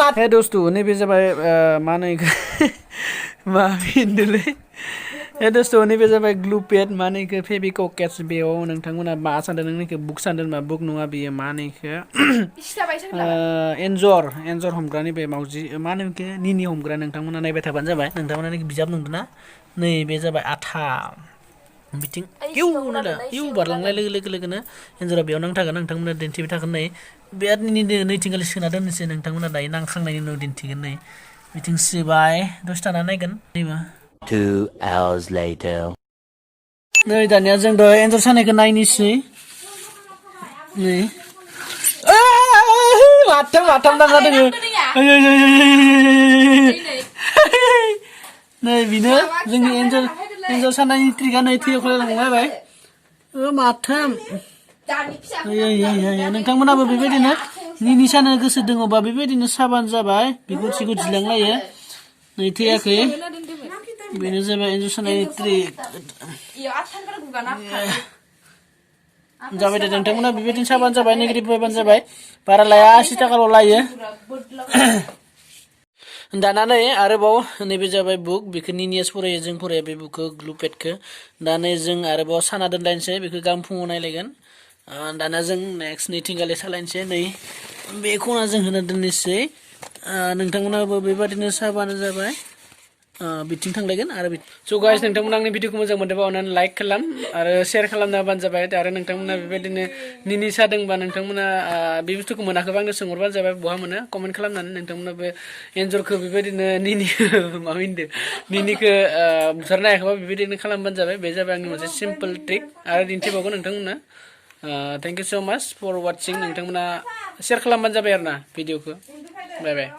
हे दोस्तु नैबे जाबाय मा होनो इखो मा होनदोंलै हे दोस्तु नैबे जाबाय ग्लु पेड मा होनो इखो फेबिक'केट्स बेयाव नोंथांमोना मा सानदों नोंनिखो बुक सानदों मा बुक नङा बेयो मा होनो इखो एनजर हमग्रानि बे मावजि मा होनो इखो निनि हमग्रा नोंथांमोना नायबाय थाबानो जाबाय नोंथांमोना बिजाब नुदोंना नै बे जाबाय आथा बिथिं इउ नायला इउ बारलांनाय लोगो लोगोनो एन्जरा बेयाव नांथागोन नोंथांमोना दिन्थिबाय थागोन नै बे नैथिंगालि सोना दोननोसै नोंथांमोना दायो नांखांनायनि उनाव दिन्थिगोन नै बिथिं सोबाय दसे थाना नायगोन नैबा 2 hours later नै दानिया जों दा एन्जर सानायखौ नायनोसै नै माथाम नांना दोङो नै बेनो जोंनि एन्जर सानायनि ट्रिकआ नै थैयाव खोलायलांलायबाय माथाम नोंथांमोनाबो बेबायदिनो निनि सानो गोसो दङबा बेबायदिनो साबानो जाबाय बिगुर सिगुर जिलांलायो नै थैयाखै बेनो जाबाय एन्जर सानायनि ट्रिक जाबाय दे नोंथांमोना बेबायदिनो साबानो जाबाय नेगेटिभ फैबानो जाबाय बारा लाया 80 थाखाल' लायो दाना नै आरोबाव नैबे जाबाय बुक बेखौ निनियास फरायो जों फरायो बे बुकखौ ग्लु पेडखौ दा नै जों आरोबाव साना दोनलायनोसै बेखौ गाबोन फुङाव नायलायगोन दाना जों नेक्स्ट नैथिंगालि सालायनोसै नै बे खना जों होना दोननोसै नोंथांमोनाबो बेबादिनो साबानो जाबाय बिथिं थांलायगोन आरो स' गाइस नोंथांमोना आंनि भिडिअखौ मोजां मोनदोंबा अननानै लाइक खालाम आरो शेयार खालामना होबानो जाबाय आरो नोंथांमोना बेबायदिनो निनि सादोंबा नोंथांमोना बे बुस्थुखौ मोनाखैबा आंनो सोंहरबानो जाबाय बहा मोनो कमेन्ट खालामनानै नोंथांमोनाबो एन्जरखौ बेबायदिनो निनिखौ माबा होनदों निनिखौ बुथारनो हायाखैबा बेबायदिनो खालामबानो जाबाय बे जाबाय आंनि मोनसे सिम्पोल ट्रिक आरो दिन्थिबावगोन नोंथांमोना थेंक इउ स' माच फर वाचिं नोंथांमोना शेयार खालामबानो जाबाय आरो ना भिडिअखौ बाय बाय